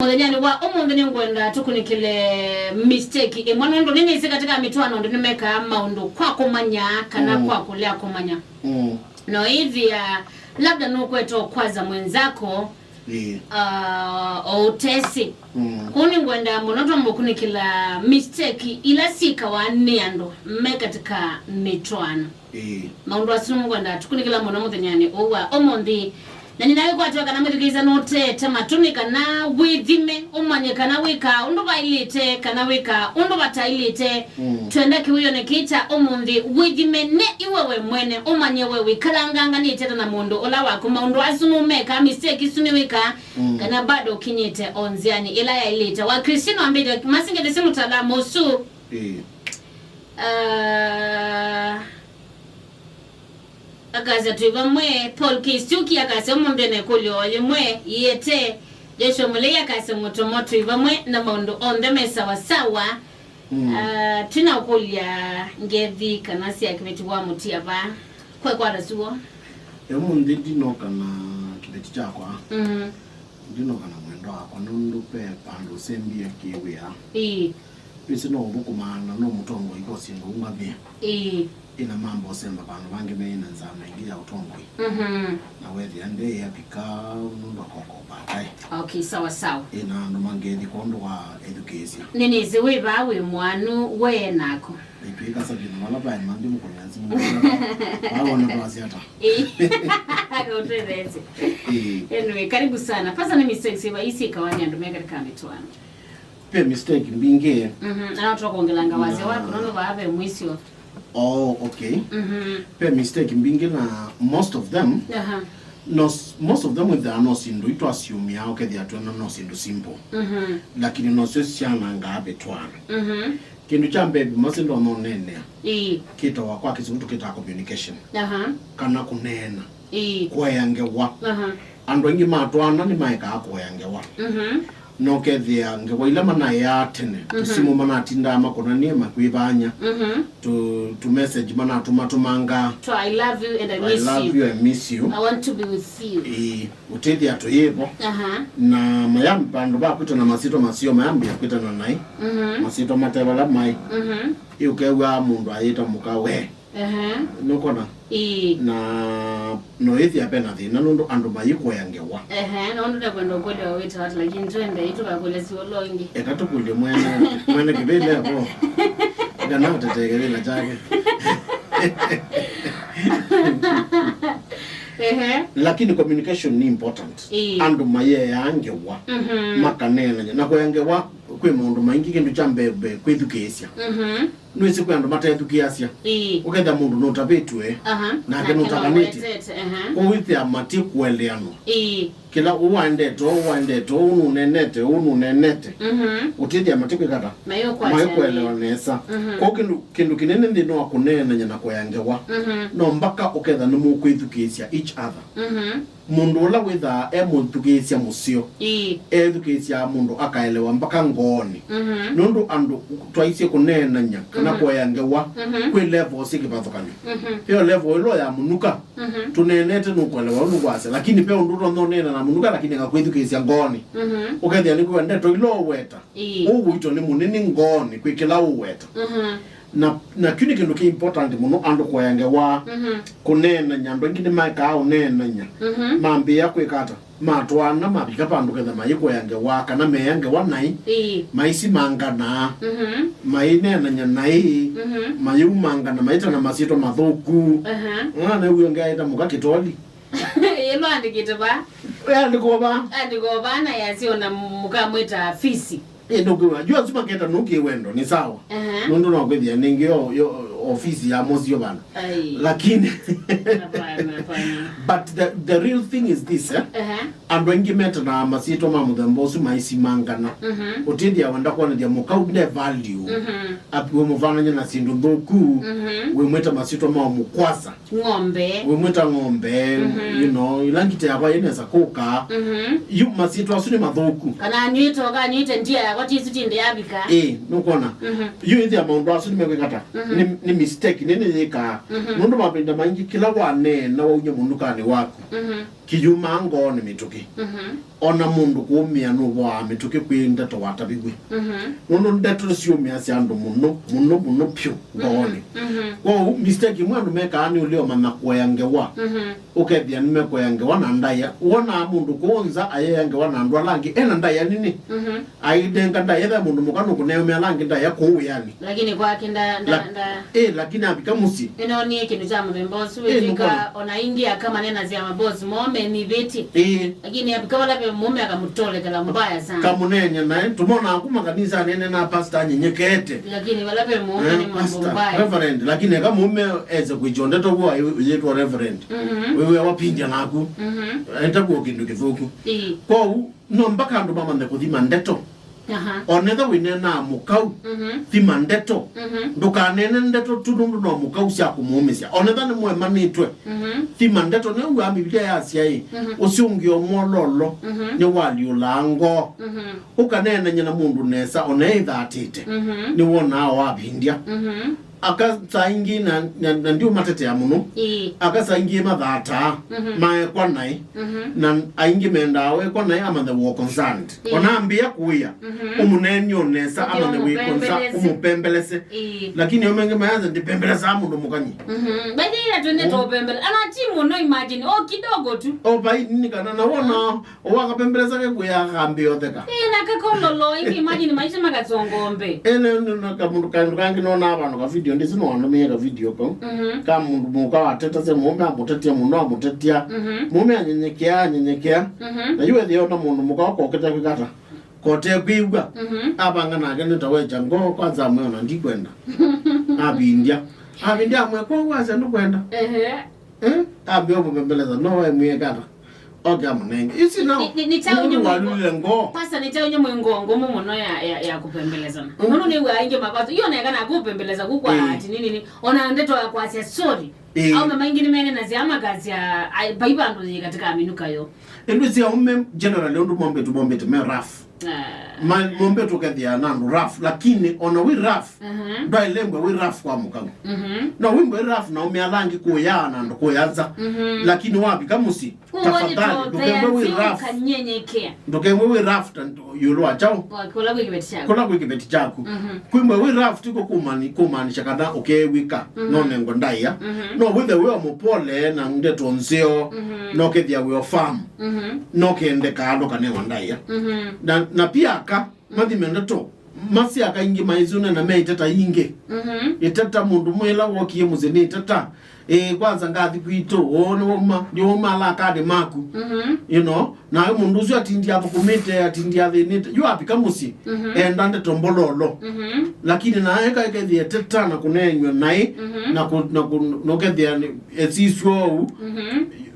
Mwadhani wa omuntu ngwenda tukunikile mistake mwana ndo nini isi katika mitwano ndo nimeka maundu kwa kumanya kana kwa kulea kumanya no hivi labda nukweto kwaza mwenzako otesi kuni ngwenda munoto mbukunikila mistake ila sika wane ando mme katika mitwano maundu asinu ngwenda tukunikila mwadhani owa omundi na ninawe kwa tuwa kana mwitikiza note tematuni kana withime umanye kana wika undu bailite kana wika undu batailite tuenda kiwiyo nekita umundi withime ne iwewe mwene umanye wewe kalanganga ni teta na mundu ola wako maundu asunu meka mistake suni wika kana bado kinyite onziani ila ya ilita wa Kristino ambide masinge desimu tada mosu akaza tuiva mwe Paul Kistuki akase omumbene kulyo yemwe yete Joshua Muleya akase mutomoto iva mwe na maundu ondeme sawa sawa tuna kulya ngevi kana si akibeti wa mutia ba kwa rasuo emundi dinoka na kibeti chakwa dinoka na mwendo akwa nundu pe pando sembi akiwe pisi no bukumana no mutongo ikosingo ungabe ina mambo semba bantu bange bena nzama ingia utongwe na wedi ande yapika nundu akoko bakai okay sawa sawa ina ndo mangedi kondo wa education nini ziwe bawe mwanu we nako ipika sabina wala ba mandi mukonyazi wabona basi hata utreze anyway karibu sana pasa na mistake ba isi kawanya ndo mega katika mitwano pe mistake mbinge ana kutoka kuongelanga wazi wako nono baabe mwisho. Oh, okay. Pe mistake mbinge na most of them. Most of them with the anosindu ito assume ya okay they are to anosindu simple. Lakini no sio siana ngabe twana. Kindu cha mbebe masindo monene. Kita wakwa kizungu kita communication. Kana kunena. Kwa yangewa. Ando ingi matwana ni maika ako yangewa. No kethia ngewaila mana ya tene tusimu mana tinda makona nie makwibanya to message mana tumatumanga to I love you and I miss you I want to be with you utethia to yebo na mayambi pando ba kwita na masito masio mayambi kwita na nai masito matebala mai ukewa mundu ayita mukawe nukona na no hithi apena thina nundu andu mayiko yangewa nundu na kwenda kule wawita watu lakini twende ituka kule si olongi tukulie mwene kibele hapo ngana utategelea chake lakini communication ni important andu maye yangewa makanena na kwa yangewa kwe mundu maingi kindu cha mbebe kwithukisya nwisi kwenda matethukisya ukenda mundu no tabetwe na kenu takaniti uwithia mati kueleano kila uwande to ununenete utithia mati kwikata mayo kuelewanesa kwa kindu kinene ndino akunena nyana kwa yangewa no mpaka uketha numu kwithukisya each other mundu ula witha emuthukisya musio ethukisya mundu akaelewa mpaka ngoni nundu andu twaisye kunena nya kana kwa yangewa kwi level sikipathukani hiyo level ilo ya munuka tunenete nukuelewa unugwase lakini pe undu nonena na munuka lakini ngakwithukisya ngoni ukethia ni kwenda to ilo weta uwito ni munini ngoni kwikila uweta na kuni kindu ki important muno andu kwa yangewa kunena nyando ngini maika au nena nya mambi ya kwikata matwana mabika pandu ketha mayiko yangewa kana me yangewa nai maisi mangana mainena nya nai mayu mangana maita na masito mathuku na uyo ngaita mukakitoli yelo andikite ba andiko ba na yasiona mukamwita fisi ndio unajua zuma kenda nuki wendo ni sawa nundu no kwithia ningi yo ofisi ya mozio bana lakini but the real thing is this and when you met na masito mamudhambosu maisi mangana utithia wenda kwa ndia mukaunde value apiwe muvana na sindu ndoku we mweta masito ukwosa ngombe we mweta ngombe you know ilangite yakwa yeneza kuka yu masito asuni mathuku kana nyite ndia what is it in the abika nukona yu ithia maundu asuni mekwikata ni mistake nene yeka nundu mapinda maingi kila wane na waunya munukani wako kijuma ngoni mituki ona mundu kumia no wa mituke kwinda to watabigwe nono ndeto sio miasi ando muno pyo ngone ko mistake mwandu meka ani ulio mama kweyange wa ukethia nime kweyange wa na ndaya wona mundu kuonza ayeyange wa na ndwa langi ena ndaya nini aidenga ndaya da mundu mukano kuneomya langi ndaya ko yani lakini kwa kinda lakini abika musi eno ni kindu cha mbosi wifika ona ingia kama nena zia mabosi mume ni viti lakini abika wala mume akamutole kala mbaya sana kamunenya naye tumona akuma kanisa nene na pastor nyenyekete lakini wala mume ni mambo mbaya reverend lakini kama mume eze kujonda to kwa yetu reverend wewe wapindia naku etakuwa kindu kithuku kwa no mpaka ndo mama ndekuthima ndeto onetha winena mukau thima ndeto ndukanene ndeto tunundu no mukau cia kumumisia onetha ni mwemanitwe thima ndeto ne wa biblia ya cia usiungio mololo ni waliulango ukanene nyina mundu nesa oneitha atite ni wona wa bindia akasaingi na ndio matete ya muno akasaingi mathata mae kwa nai na aingi mendawe kwa nai ama the war concerned onaambia kuya umuneni onesa ama the way concerned umupembelese lakini omenge mayanza ndipembelesa mundu mukanyi badira twende topembele ana timu no imagine kidogo tu bai nini kana na wona owakapembelesa ke kuya kambio theka na kakololo imagine maisha makatsongombe na kamundu kangi no na abantu ka video ndisi no ando mega video ko kama mundu muka wateta se mume amutetia mundu amutetia mume anyenyekea na yue thio na mundu muka ko keta kwikata kote kwigwa abanga na gende tawe jango kwanza mwe na ndikwenda abindia mwe ko waza ndikwenda abio bembeleza no we mwe kata oga munenge isi now ni ngo pasa ni tawo nyemo ngongo muno ya kupembelezana muno ni wa inge makato iyo na kana kupembeleza kukwa ati nini ona ndeto ya kwasia sorry au mama ingine mene na ziama kazi ya baiba ndo katika aminuka yo endwezi ya umme generally ndo mombe tu me rough mombe tu kadia nandu rough lakini ona we rough bai lengwa we rough kwa mukangu na wimbo rough na umealangi kuyana ndo kuyanza lakini wapi kamusi tafadhali ndokemwe we rough kanyenyekea ndokemwe we rough yulo achao kola kwikibeti chako kwimwe we rough tiko kumani shakada okewika no nengo ndaya no with the way mupole na ndeto nzio no kedia we farm no kende kado kanengo ndaya na pia aka mathimendo masi aka ingi maizuna na meiteta inge iteta mundu mwela wokie muzeni iteta kwanza ngathi kwito ono ndio mala kade maku you know na mundu zyo atindi hapo kumite atindi athinite yu apika musi endande tombololo lakini na eka thie teta na kunenywa nai na nokethia esiswo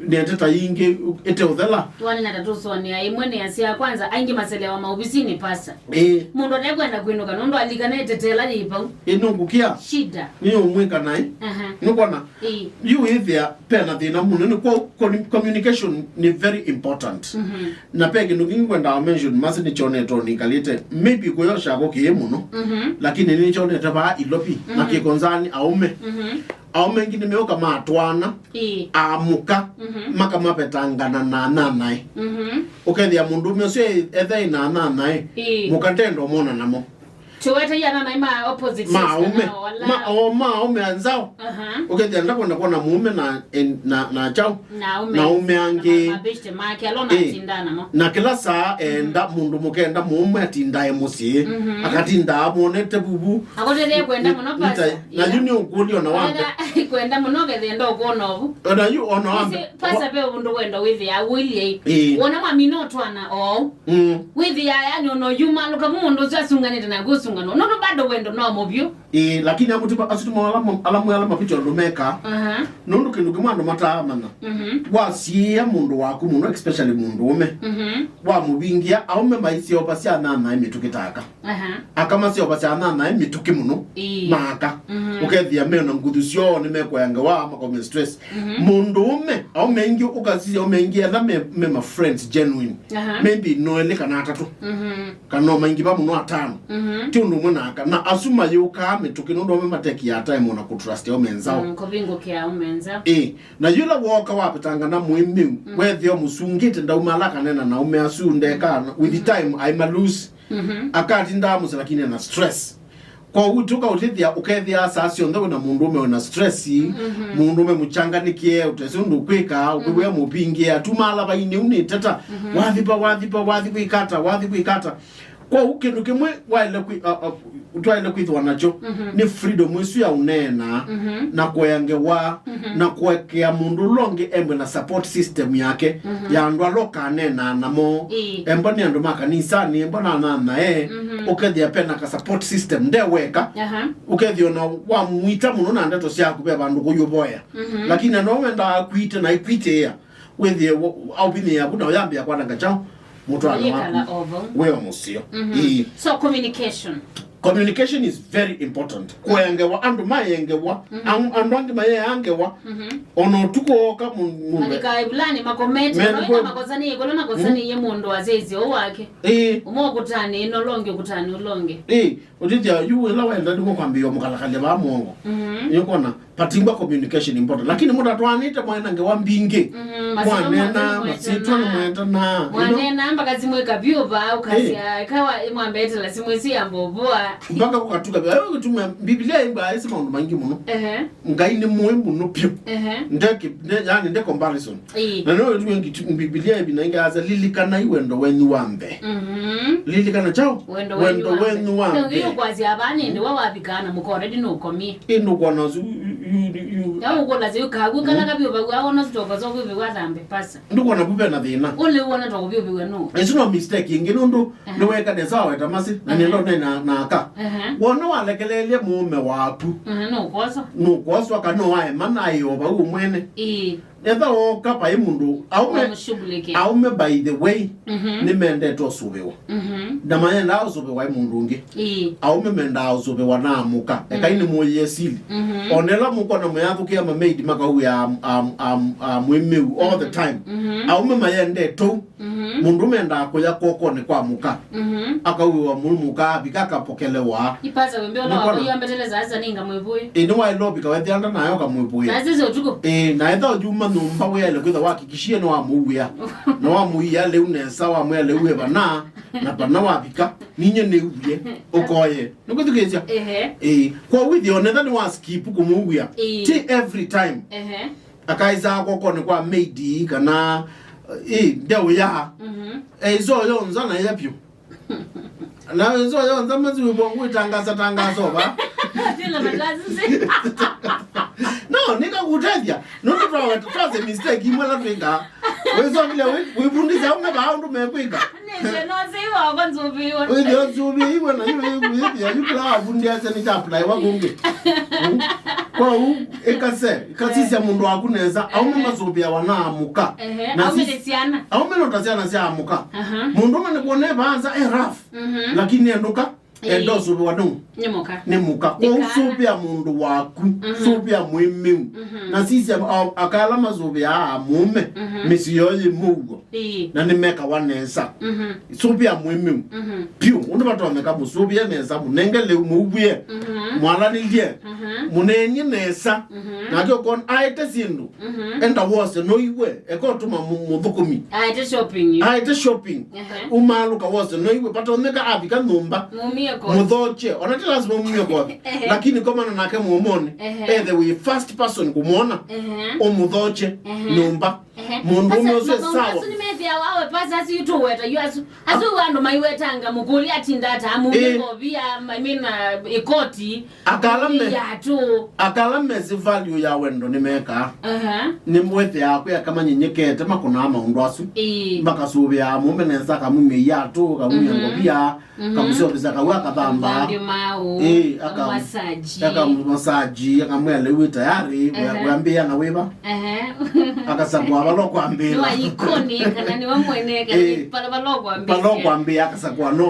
ni teta inge ete uthela wani na tatuso ni imwe ni asia kwanza aingi maselewa maubisini pasa mundu adekwenda kwinuka nondo alikane tetela lipa nungukia shida ni umwika nai nukona you ithia pena thina muno ni communication ni very important na pegi nukingi kwenda mention masi ni choneto ni kalite maybe kuyosha ko kiye muno lakini ni choneto ba ilopi na kikonzani aume ngine meoka matwana amuka maka mapetangana na nanai ukethia mundu mese ethe na nanai mukatendo mona namo tuwete yana na ima opposite maume anzao ukethia ndakwenda kuona mume na chao na ume angi mabishte make alona tindana mo na kila saa enda mundu mukenda mume atindae musi akatinda abonete bubu akotere kwenda muno pasa na yuni ukuli ona wambe kwenda muno gethenda ukono obu ona yu ona wambe pasa pe mundu kwenda withi ya wili wona mwamino twana withi ya yani ono yuma luka mundu zasunganite na gusungano no bado wendo no mobyo lakini amutipa asituma alamu picho lumeka nundu kindu kimando matamana wasia mundu waku muno especially mundu ume wa mubingia aume maisi opasia nana imitukitaka akama si opasia nana imituki muno maka ukethia meno ngudusyo ni mekwanga wa makome stress mundu ume aume ingi ukasisi aume ingi na me friends genuine maybe no ele kana atatu kana maingi ba muno atano ti kiundu mwanaka na asuma yuka metukinondo memateki ya time na kutrust ya omenzao kobingo kia omenza na yula woka wapetanga na muimi wethio musungite ndaumalaka nena na umeasunde kana with the time I malose akati ndamu lakini na stress kwa utuka utithia ukethia sasio ndo na mundume na stress mundume muchanganikie utesundu kwika ukwe mupingie atumala baini unitata wadhipa ikata kwa ukindu kimwe wale utwaile kwithwa nacho ni freedom isu ya unena na kuyangewa na kuwekea mundu longe embe na support system yake ya andwa loka nena namo embe ni andu makanisa ni embe na ukethia pena ka support system ndeweka ukethia na wa muita muno na ndeto cia kubeba bandu kuyuboya lakini no wenda kuite na ikwite ya wethie au bini ya kuna yambi ya kwanda ngachao mutwana wewe musio so communication is very important kuyengewa andu mayengewa andu angi mayengewa ono tuko ka malika ibulani makometi no makosani ikolo makosani ye mundu azezi o wake umo kutani no longe kutani ulonge odithia yuwela wenda ndiko kwambia mukalakale ba mongo yokona patimba communication important lakini muda twanite mwana ngewa mbinge mwana masitwa no mwenda na mwana mpaka zimweka byuba ukasia ikawa mwambete la simwisi ya mboboa mpaka kukatuka bya kutumia Biblia imba isema ndo mangi muno ngaine muembu no pyo ndeke yani ndeke comparison na no ngi Biblia ibinainga aza lilikana iwendo wenyu wambe lilikana chao wendo wenyu wambe ngiyo kwazi abanye ndi wawabikana muko already no komi ino kwana yawo kola ze kagu kala kabyo bagwa no stoko zo kubwe kwathambe pasa ndiko na bube na thina ule wona to kubyo bwe no it's no mistake ingino ndo niweka desawa tamasi na nendo na aka wona walekelele mume waku no ukwosa kana wae mana ayoba umwene etha okapa imundu aume by the way ni mende to subewa ndamanya na subewa imundu ngi aume menda subewa na amuka ekaini moyesili onela muko na muyathukia ma maid makahu ya mwemeu all the time aume mayende to mundu menda koya koko ne kwa muka akawiwa mulumuka bikaka pokelewa ipaza wembe ola yambeteleza aza ninga mwebuye ino wa lobi ka wethianda nayo ka mwebuye na zizo tuko na etha juma numba wele kwitha wakikishie no amuya no amuya leu nesa wa mwe leu bana na bana wabika ninye ne uye okoye nikuthikizia kwa withi onetha ni wa skip kumuya ti every time akaiza koko ne kwa maid kana ndewe ya zo yo nzana yapyo na zo yo nzama ziwibongu itangaza ba no nika kutethia no twaze mistake imwela twinga wezo vile wibundiza unga baundu mekwika no ziwa kwanzubiwa wewe zubi iwe na iwe yukula bundia seni ta apply wagunge kwa ekasisya mundu akuneza aume mazubia wanaamuka na menotasiana sia amuka mundu mane kuone banza rough lakini enduka endo subi wanu nemuka kwa supia mundu waku supia mwemeu na sisi akala mazubi mume misiyoyi mugo na nimeka wanesa supia mwemeu piu undu batu wameka musupia nesa munengele umubuye mwala nilie munenye nesa na kyo kon aite sindu enda wose no iwe eko tuma mudhukumi aite shopping umaluka wose no iwe pato neka abika numba mudhoche onati lazima mumye kwa lakini kama nake muomone the we first person kumuona omudhoche numba mundu umose sawa asuni media wawe pasa asi yutu weta yuasu asu wando maiwetanga mukuli atindata amumengo via ikoti akalame si value ya wendo nimeka ni mwete yako ya kama nyenyekete makona maundu asu bakasubia mume nesa kamume yatu kamume ngobia kamusio bisa kawa kathamba masaji akamwele wi tayari kuambia na weba akasabwa balokwa ambia no ikoni kana ni wamwene kana pala balokwa ambia akasabwa no